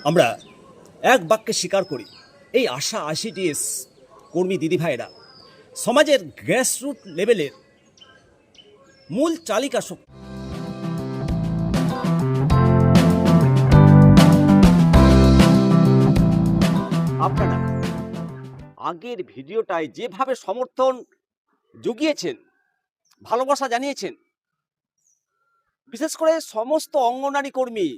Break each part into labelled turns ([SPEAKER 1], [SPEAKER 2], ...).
[SPEAKER 1] আমরা এক বাক্যে স্বীকার করি, এই আশা আইসিডিএস কর্মী দিদিভাইরা সমাজের গ্রাসরুট লেভেলের মূল চালিকা শক্তি। আপনারা আগের ভিডিওটায় যেভাবে সমর্থন জুগিয়েছেন, ভালোবাসা জানিয়েছেন, বিশেষ করে সমস্ত অঙ্গনারী কর্মী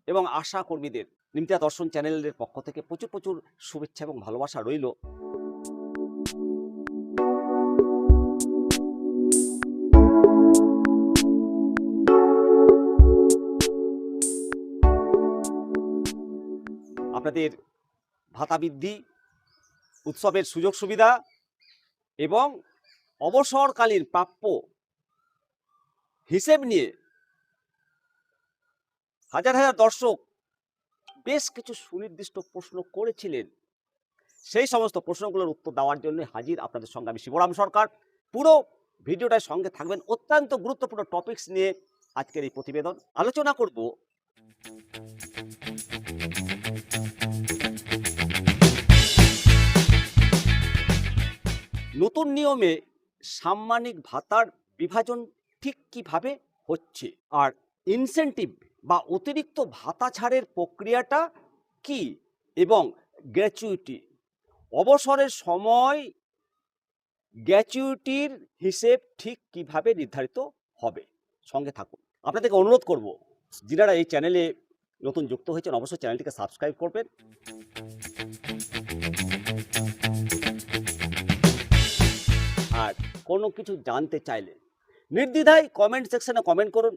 [SPEAKER 1] এবং আশা কর্মীদের নিমতিয়া দর্শন চ্যানেলের পক্ষ থেকে প্রচুর প্রচুর শুভেচ্ছা এবং ভালোবাসা রইল। আপনাদের ভাতা বৃদ্ধি, উৎসবের সুযোগ সুবিধা এবং অবসরকালীন প্রাপ্য হিসেব নিয়ে হাজার হাজার দর্শক বেশ কিছু সুনির্দিষ্ট প্রশ্ন করেছিলেন। সেই সমস্ত প্রশ্নগুলোর উত্তর দেওয়ার জন্য হাজির আপনাদের সঙ্গে আমি শিবরাম সরকার। পুরো ভিডিওটার সঙ্গে থাকবেন। অত্যন্ত গুরুত্বপূর্ণ টপিকস নিয়ে আজকের এই প্রতিবেদন আলোচনা করব। নতুন নিয়মে সাম্মানিক ভাতার বিভাজন ঠিক কিভাবে হচ্ছে, আর ইনসেন্টিভ বা অতিরিক্ত ভাতা ছাড়ের প্রক্রিয়াটা কি, এবং গ্র্যাচুইটি, অবসরের সময় গ্র্যাচুইটির হিসেব ঠিক কিভাবে নির্ধারিত হবে। সঙ্গে থাকুন। আপনাদেরকে অনুরোধ করব, যারা এই চ্যানেলে নতুন যুক্ত হয়েছেন অবশ্যই চ্যানেলটিকে সাবস্ক্রাইব করবেন। আর কোনো কিছু জানতে চাইলে নির্দ্বিধায় কমেন্ট সেকশনে কমেন্ট করুন,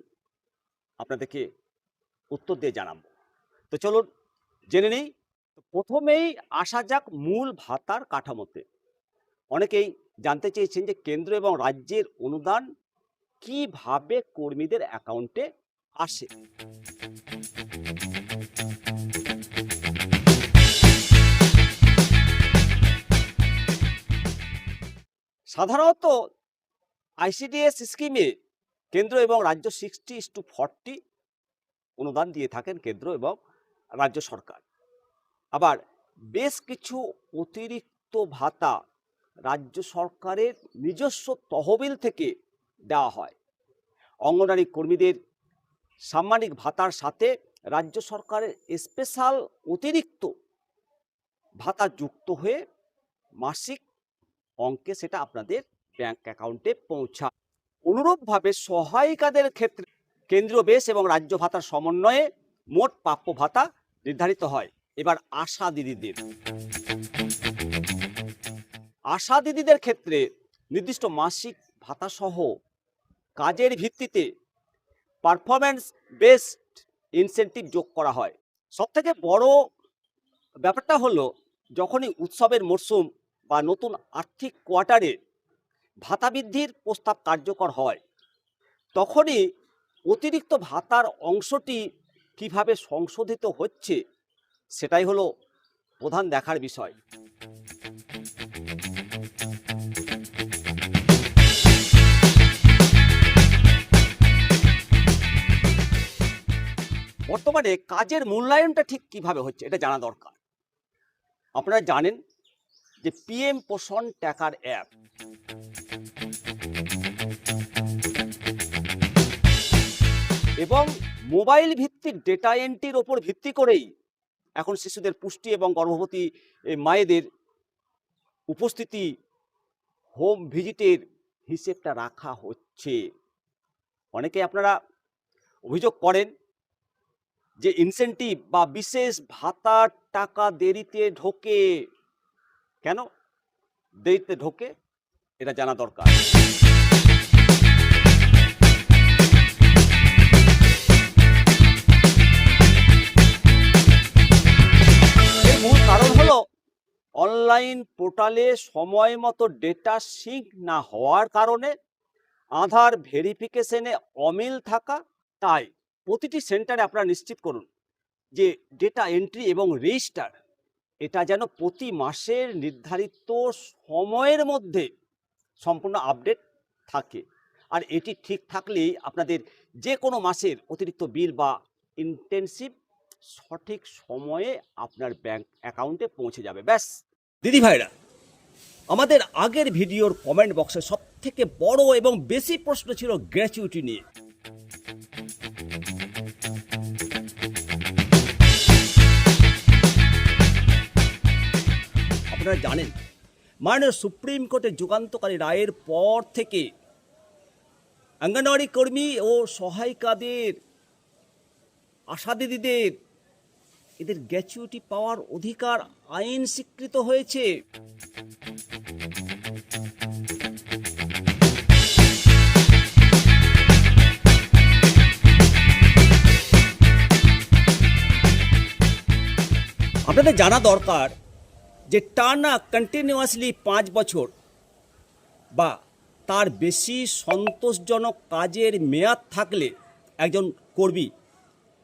[SPEAKER 1] আপনাদেরকে উত্তর দিয়ে জানাবো। তো চলুন জেনে নেই। প্রথমেই আসা যাক মূল ভাতার কাঠামোতে। অনেকেই জানতে চেয়েছেন যে কেন্দ্র এবং রাজ্যের অনুদান কিভাবে কর্মীদের অ্যাকাউন্টে আসে। সাধারণত আইসিডিএস স্কিমে কেন্দ্র এবং রাজ্য 60:40 অনুদান দিয়ে থাকেন কেন্দ্র এবং রাজ্য সরকার। আবার বেশ কিছু অতিরিক্ত ভাতা রাজ্য সরকারের নিজস্ব তহবিল থেকে দেওয়া হয়। অঙ্গনারী কর্মীদের সাম্মানিক ভাতার সাথে রাজ্য সরকারের স্পেশাল অতিরিক্ত ভাতা যুক্ত হয়ে মাসিক অঙ্কে সেটা আপনাদের ব্যাংক অ্যাকাউন্টে পৌঁছায়। অনুরূপভাবে সহায়িকাদের ক্ষেত্রে কেন্দ্রীয় বেস এবং রাজ্য ভাতার সমন্বয়ে মোট প্রাপ্য ভাতা নির্ধারিত হয়। এবার আশা দিদিদের ক্ষেত্রে নির্দিষ্ট মাসিক ভাতা সহ কাজের ভিত্তিতে পারফরম্যান্স বেসড ইনসেন্টিভ যোগ করা হয়। সবথেকে বড় ব্যাপারটা হলো, যখনই উৎসবের মরশুম বা নতুন আর্থিক কোয়ার্টারে ভাতা বৃদ্ধির প্রস্তাব কার্যকর হয়, তখনই অতিরিক্ত ভাতার অংশটি কিভাবে সংশোধিত হচ্ছে সেটাই হলো প্রধান দেখার বিষয়। বর্তমানে কাজের মূল্যায়নটা ঠিক কিভাবে হচ্ছে এটা জানা দরকার। আপনারা জানেন যে পিএম পোষণ ট্র্যাকার অ্যাপ এবং মোবাইল ভিত্তিক ডেটা এন্ট্রির ওপর ভিত্তি করেই এখন শিশুদের পুষ্টি এবং গর্ভবতী মায়েদের উপস্থিতি, হোম ভিজিটের হিসেবটা রাখা হচ্ছে। অনেকে আপনারা অভিযোগ করেন যে ইনসেন্টিভ বা বিশেষ ভাতার টাকা দেরিতে ঢোকে। কেন দেরিতে ঢোকে এটা জানা দরকার। এর মূল কারণ হলো অনলাইন পোর্টালে সময় মতো ডেটা সিঙ্ক না হওয়ার কারণে আধার ভেরিফিকেশনে অমিল থাকা। তাই প্রতিটি সেন্টারে আপনারা নিশ্চিত করুন যে ডেটা এন্ট্রি এবং রেজিস্টার এটা যেন প্রতি মাসের নির্ধারিত সময়ের মধ্যে সম্পূর্ণ আপডেট থাকে। আর এটি ঠিক থাকলেই আপনাদের যে কোনো মাসের অতিরিক্ত বিল বা ইন্টেনসিভ সঠিক সময়ে আপনার ব্যাংক অ্যাকাউন্টে পৌঁছে যাবে। ব্যাস দিদি ভাইরা, আমাদের আগের ভিডিওর কমেন্ট বক্সে সবথেকে বড় এবং বেশি প্রশ্ন ছিল গ্র্যাচুইটি নিয়ে। আপনারা জানেন, মাননীয় সুপ্রিম কোর্টের যুগান্তকারী রায়ের পর থেকে অঙ্গনওয়াড়ি কর্মী ও সহায়িকাদের, আশা দিদিদের, এদের গ্র্যাচুইটি পাওয়ার অধিকার আইন স্বীকৃত হয়েছে। আপনাদের জানা দরকার যে টানা কন্টিনিউয়াসলি 5 বছর বা তার বেশি সন্তোষজনক কাজের মেয়াদ থাকলে একজন কর্মী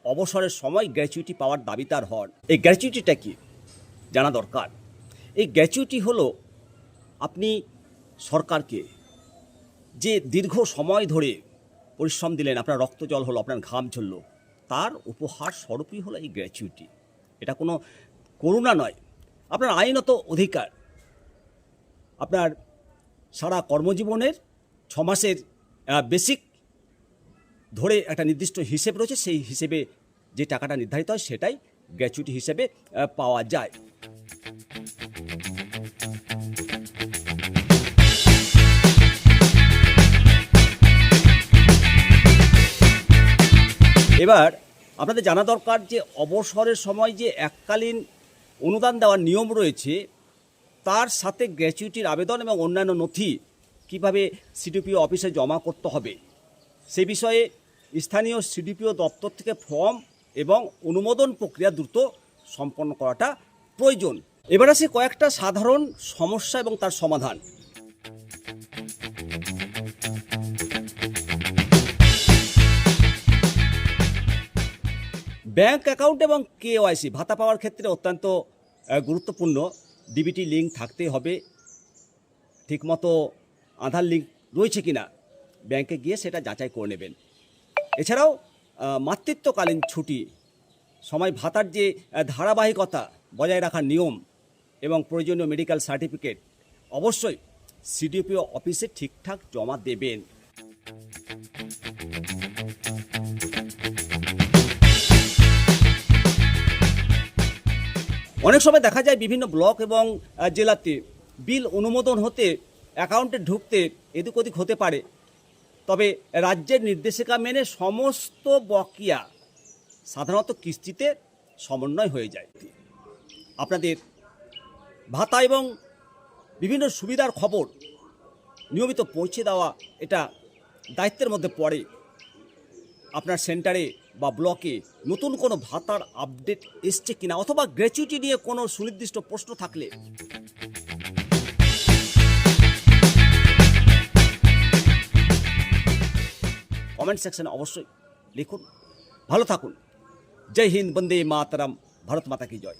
[SPEAKER 1] অবসরের সময় গ্র্যাচুইটি পাওয়ার দাবিদার হন। এই গ্র্যাচুইটিটা কি জানা দরকার। এই গ্র্যাচুইটি হলো আপনি সরকারকে যে দীর্ঘ সময় ধরে পরিশ্রম দিলেন, আপনার রক্ত জল হলো, আপনার ঘাম ঝরল, তার উপহার স্বরূপই হলো এই গ্র্যাচুইটি। এটা কোনো করুণা নয়, আপনার আইনত অধিকার। আপনার সারা কর্মজীবনের 6 মাসের বেসিক ধরে একটা নির্দিষ্ট হিসেব রয়েছে, সেই হিসেবে যে টাকাটা নির্ধারিত হয় সেটাই গ্র্যাচুইটি হিসেবে পাওয়া যায়। এবার আপনাদের জানা দরকার যে অবসরের সময় যে এককালীন অনুদান দেওয়ার নিয়ম রয়েছে, তার সাথে গ্র্যাচুইটির আবেদন এবং অন্যান্য নথি কিভাবে সিডিপিও অফিসে জমা করতে হবে সে বিষয়ে স্থানীয় সিডিপিও দপ্তর থেকে ফর্ম এবং অনুমোদন প্রক্রিয়া দ্রুত সম্পন্ন করাটা প্রয়োজন। এবার আসে কয়েকটা সাধারণ সমস্যা এবং তার সমাধান। ব্যাংক অ্যাকাউন্ট এবং কেওয়াইসি ভাতা পাওয়ার ক্ষেত্রে অত্যন্ত গুরুত্বপূর্ণ। ডিবিটি লিঙ্ক থাকতে হবে, ঠিকমতো আধার লিঙ্ক রয়েছে কিনা ব্যাংকে গিয়ে সেটা যাচাই করে নেবেন। এছাড়াও মাতৃত্বকালীন ছুটি, সময় ভাতার যে ধারাবাহিকতা বজায় রাখার নিয়ম এবং প্রয়োজনীয় মেডিকেল সার্টিফিকেট অবশ্যই সিডিপিও অফিসে ঠিকঠাক জমা দেবেন। অনেক সময় দেখা যায় বিভিন্ন ব্লক এবং জেলাতে বিল অনুমোদন হতে, অ্যাকাউন্টে ঢুকতে এদিক ওদিক হতে পারে, তবে রাজ্যের নির্দেশিকা মেনে সমস্ত বকেয়া সাধারণত কিস্তিতে সমন্বয় হয়ে যায়। আপনাদের ভাতা এবং বিভিন্ন সুবিধার খবর নিয়মিত পৌঁছে দেওয়া এটা দায়িত্বের মধ্যে পড়ে। আপনার সেন্টারে বা ব্লকে নতুন কোনো ভাতার আপডেট এসছে কিনা, অথবা গ্র্যাচুইটি নিয়ে কোনো সুনির্দিষ্ট প্রশ্ন থাকলে কমেন্ট সেকশনে অবশ্যই লিখুন। ভালো থাকুন। জয় হিন্দ, বন্দে মাতরম, ভারত মাতা কি জয়।